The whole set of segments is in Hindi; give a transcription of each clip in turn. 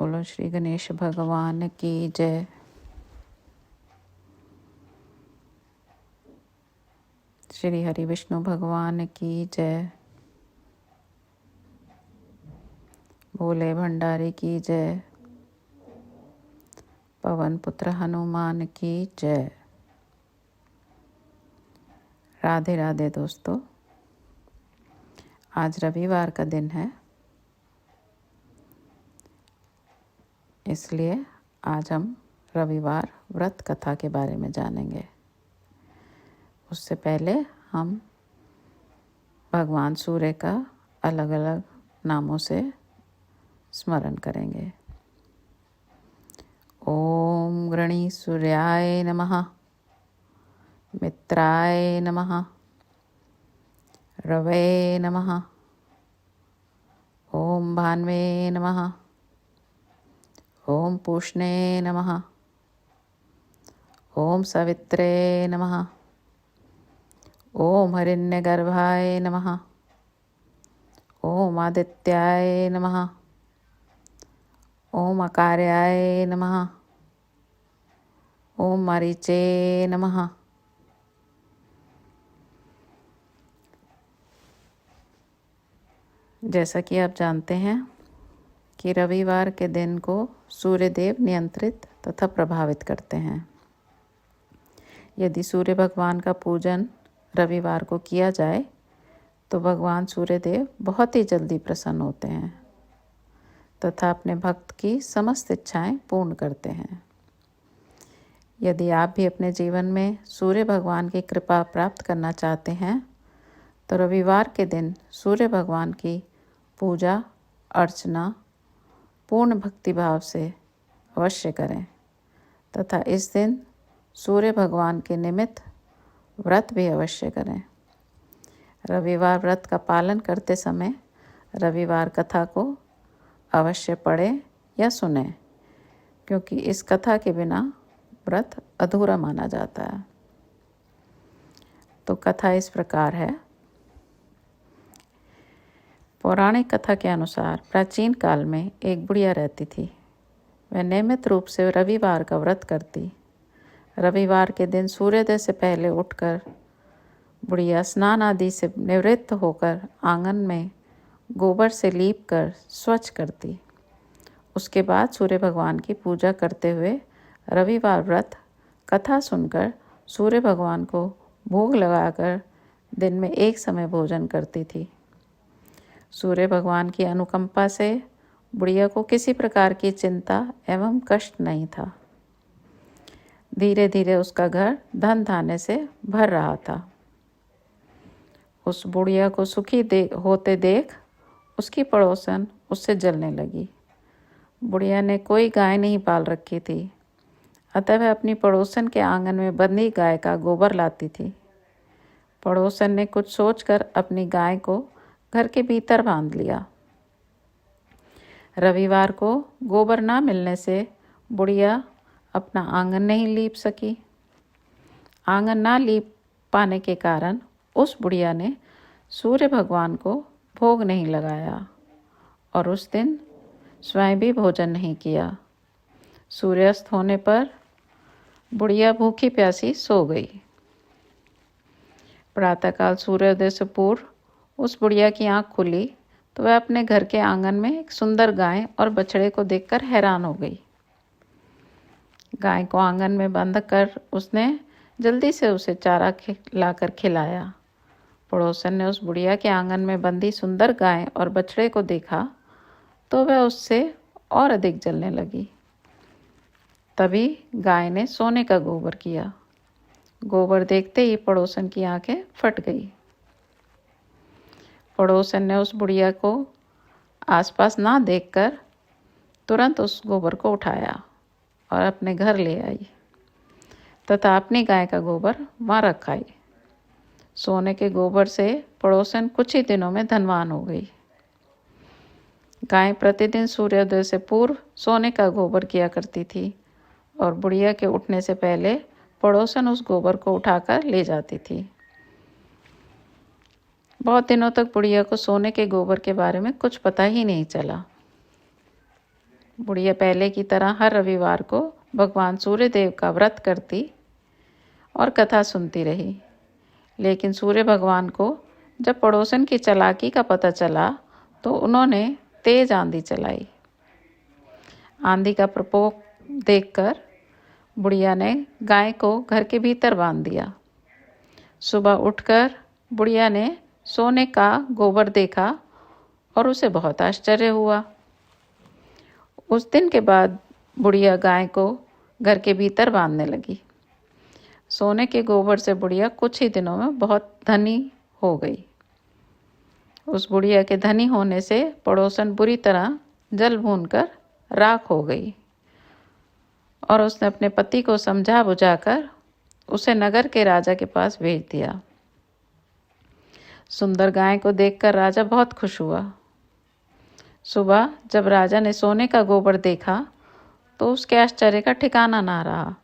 बोलो श्री गणेश भगवान की जय। श्री हरि विष्णु भगवान की जय। भोले भंडारी की जय। पवन पुत्र हनुमान की जय। राधे राधे दोस्तों, आज रविवार का दिन है, इसलिए आज हम रविवार व्रत कथा के बारे में जानेंगे। उससे पहले हम भगवान सूर्य का अलग अलग नामों से स्मरण करेंगे। ओम गृणी सूर्याय नमः, मित्राय नमः, रवे नमः, ओम भान्वे नमः, ओम पूष्णे नमः, ओम सवित्रे नमः, ओम हिरण्यगर्भाय नमः, ओम आदित्याय नमः, ओम अकार्याय नमः, ओम मरीचे नमः। जैसा कि आप जानते हैं कि रविवार के दिन को सूर्यदेव नियंत्रित तथा प्रभावित करते हैं। यदि सूर्य भगवान का पूजन रविवार को किया जाए तो भगवान सूर्यदेव बहुत ही जल्दी प्रसन्न होते हैं तथा अपने भक्त की समस्त इच्छाएं पूर्ण करते हैं। यदि आप भी अपने जीवन में सूर्य भगवान की कृपा प्राप्त करना चाहते हैं तो रविवार के दिन सूर्य भगवान की पूजा अर्चना पूर्ण भक्तिभाव से अवश्य करें तथा इस दिन सूर्य भगवान के निमित्त व्रत भी अवश्य करें। रविवार व्रत का पालन करते समय रविवार कथा को अवश्य पढ़ें या सुनें, क्योंकि इस कथा के बिना व्रत अधूरा माना जाता है। तो कथा इस प्रकार है। पौराणिक कथा के अनुसार प्राचीन काल में एक बुढ़िया रहती थी। वह नियमित रूप से रविवार का व्रत करती। रविवार के दिन सूर्योदय से पहले उठकर बुढ़िया स्नान आदि से निवृत्त होकर आंगन में गोबर से लीप कर स्वच्छ करती। उसके बाद सूर्य भगवान की पूजा करते हुए रविवार व्रत कथा सुनकर सूर्य भगवान को भोग लगाकर दिन में एक समय भोजन करती थी। सूर्य भगवान की अनुकंपा से बुढ़िया को किसी प्रकार की चिंता एवं कष्ट नहीं था। धीरे धीरे उसका घर धन धान्य से भर रहा था। उस बुढ़िया को सुखी होते देख उसकी पड़ोसन उससे जलने लगी। बुढ़िया ने कोई गाय नहीं पाल रखी थी, अतः वह अपनी पड़ोसन के आंगन में बंधी गाय का गोबर लाती थी। पड़ोसन ने कुछ सोचकर अपनी गाय को घर के भीतर बांध लिया। रविवार को गोबर ना मिलने से बुढ़िया अपना आंगन नहीं लीप सकी। आंगन ना लीप पाने के कारण उस बुढ़िया ने सूर्य भगवान को भोग नहीं लगाया और उस दिन स्वयं भी भोजन नहीं किया। सूर्यास्त होने पर बुढ़िया भूखी प्यासी सो गई। प्रातःकाल सूर्योदय से पूर्व उस बुढ़िया की आंख खुली तो वह अपने घर के आंगन में एक सुंदर गाय और बछड़े को देखकर हैरान हो गई। गाय को आंगन में बंद कर उसने जल्दी से उसे चारा लाकर खिलाया। पड़ोसन ने उस बुढ़िया के आंगन में बंधी सुंदर गाय और बछड़े को देखा तो वह उससे और अधिक जलने लगी। तभी गाय ने सोने का गोबर किया। गोबर देखते ही पड़ोसन की आंखें फट गई। पड़ोसन ने उस बुढ़िया को आसपास ना देखकर तुरंत उस गोबर को उठाया और अपने घर ले आई तथा अपनी गाय का गोबर वहाँ रखाई। सोने के गोबर से पड़ोसन कुछ ही दिनों में धनवान हो गई। गाय प्रतिदिन सूर्योदय से पूर्व सोने का गोबर किया करती थी और बुढ़िया के उठने से पहले पड़ोसन उस गोबर को उठाकर ले जाती थी। बहुत दिनों तक बुढ़िया को सोने के गोबर के बारे में कुछ पता ही नहीं चला। बुढ़िया पहले की तरह हर रविवार को भगवान सूर्य देव का व्रत करती और कथा सुनती रही। लेकिन सूर्य भगवान को जब पड़ोसन की चालाकी का पता चला तो उन्होंने तेज आंधी चलाई। आंधी का प्रकोप देखकर बुढ़िया ने गाय को घर के भीतर बांध दिया। सुबह उठकर बुढ़िया ने सोने का गोबर देखा और उसे बहुत आश्चर्य हुआ। उस दिन के बाद बुढ़िया गाय को घर के भीतर बांधने लगी। सोने के गोबर से बुढ़िया कुछ ही दिनों में बहुत धनी हो गई। उस बुढ़िया के धनी होने से पड़ोसन बुरी तरह जल भूनकर राख हो गई और उसने अपने पति को समझा बुझाकर उसे नगर के राजा के पास भेज दिया। सुंदर गाय को देखकर राजा बहुत खुश हुआ। सुबह जब राजा ने सोने का गोबर देखा तो उसके आश्चर्य का ठिकाना ना रहा।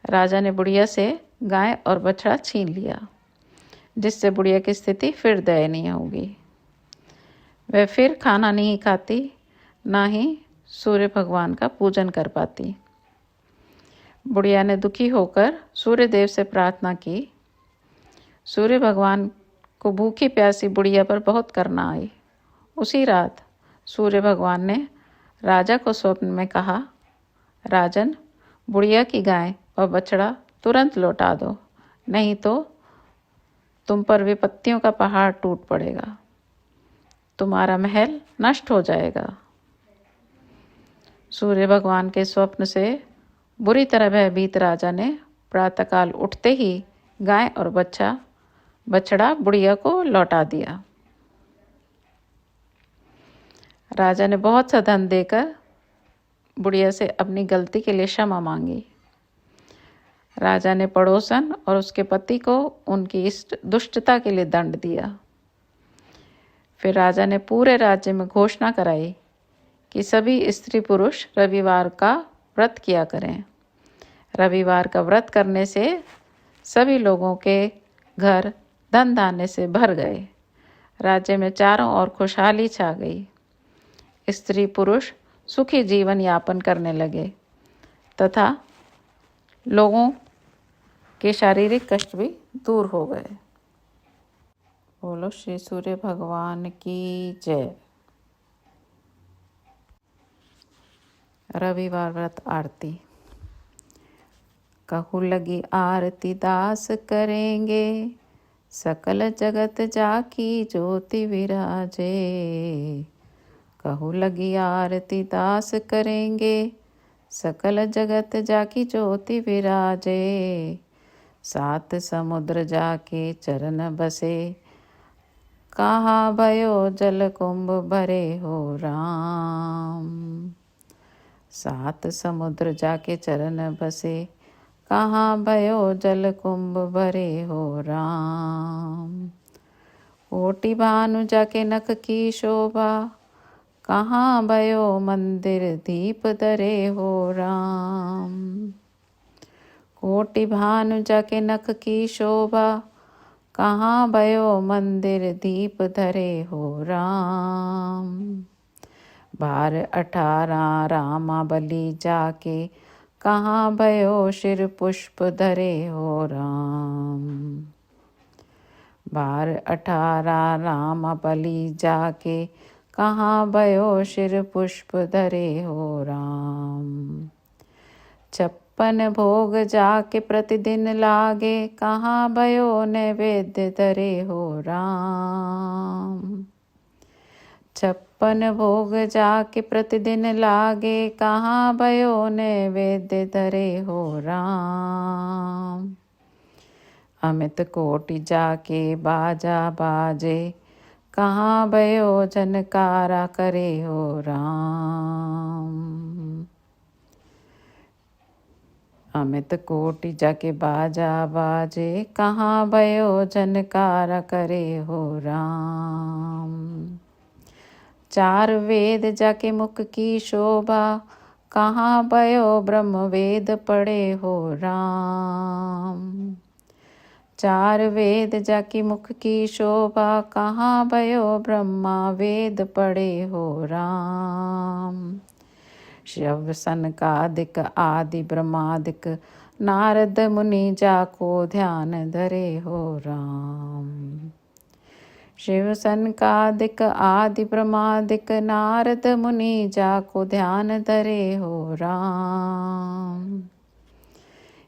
राजा ने बुढ़िया से गाय और बछड़ा छीन लिया, जिससे बुढ़िया की स्थिति फिर दयनीय होगी। वह फिर खाना नहीं खाती, ना ही सूर्य भगवान का पूजन कर पाती। बुढ़िया ने दुखी होकर सूर्य देव से प्रार्थना की। सूर्य भगवान को भूखी प्यासी बुढ़िया पर बहुत करना आई। उसी रात सूर्य भगवान ने राजा को स्वप्न में कहा, राजन, बुढ़िया की गाय और बछड़ा तुरंत लौटा दो, नहीं तो तुम पर विपत्तियों का पहाड़ टूट पड़ेगा, तुम्हारा महल नष्ट हो जाएगा। सूर्य भगवान के स्वप्न से बुरी तरह भयभीत राजा ने प्रातःकाल उठते ही गाय और बछड़ा बुढ़िया को लौटा दिया। राजा ने बहुत सा धन देकर बुढ़िया से अपनी गलती के लिए क्षमा मांगी। राजा ने पड़ोसन और उसके पति को उनकी इस दुष्टता के लिए दंड दिया। फिर राजा ने पूरे राज्य में घोषणा कराई कि सभी स्त्री पुरुष रविवार का व्रत किया करें। रविवार का व्रत करने से सभी लोगों के घर धन धान्य से भर गए। राज्य में चारों ओर खुशहाली छा गई। स्त्री पुरुष सुखी जीवन यापन करने लगे तथा लोगों के शारीरिक कष्ट भी दूर हो गए। बोलो श्री सूर्य भगवान की जय। रविवार व्रत आरती। कहू लगी आरती दास करेंगे, सकल जगत जाकी ज्योति विराजे। कहू लगी आरती दास करेंगे, सकल जगत जाकी ज्योति विराजे। सात समुद्र जाके चरण बसे, कहाँ भयो जल कुंभ भरे हो राम। सात समुद्र जाके चरण बसे, कहाँ भयो जल कुंभ भरे हो राम। कोटि भानु जाके नख की शोभा, कहाँ भयो मंदिर दीप धरे हो राम। कोटि भानु जाके नख की शोभा, कहाँ भयो मंदिर दीप धरे हो राम। बार 18 रामा बलि जाके, कहाँ भयो शिर पुष्प धरे हो राम। बार 18 राम बलि जाके, कहाँ भयो शिर पुष्प धरे हो राम। 56 भोग जाके प्रतिदिन लागे, कहाँ भयो नैवेद्य धरे हो राम। 56 भोग जाके प्रतिदिन लागे, कहाँ भयो नैवेद्य धरे हो राम। अमित कोटि जाके बाजा बाजे, कहाँ भयो झनकारा करे हो राम। अमित कोटि जाके बाजा बाजे, कहाँ भयो झनकारा करे हो राम। 4 वेद जाके मुख की शोभा, कहाँ भयो ब्रह्म वेद पढ़े हो राम। 4 वेद जाकी मुख की शोभा, कहाँ भयो ब्रह्मा वेद पढ़े हो राम। शिव सनकादिक आदि ब्रह्मादिक नारद मुनि जाको ध्यान धरे हो राम। शिव सनकादिक आदि ब्रह्मादिक नारद मुनि जाको ध्यान धरे हो राम।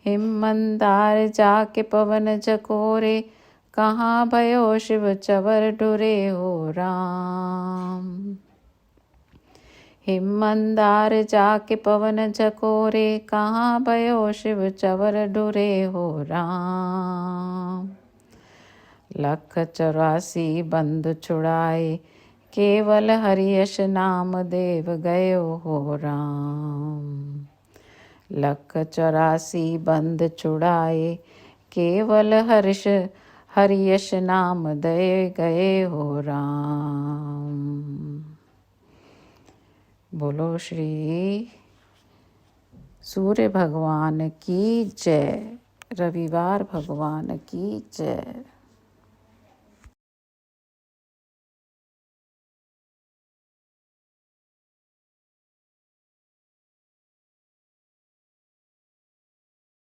हिम मंदार जाके पवन चकोरे कहाँ भयो शिव चवर डुरे हो राम। हिम मंदार जाके पवन चकोरे कहाँ भयो शिव चवर डुरे हो राम। 184 बंधु छुड़ाए केवल हरियश नाम देव गयो हो राम। 184 बंध छुड़ाए केवल हरियश नाम दे गए हो राम। बोलो श्री सूर्य भगवान की जय। रविवार भगवान की जय।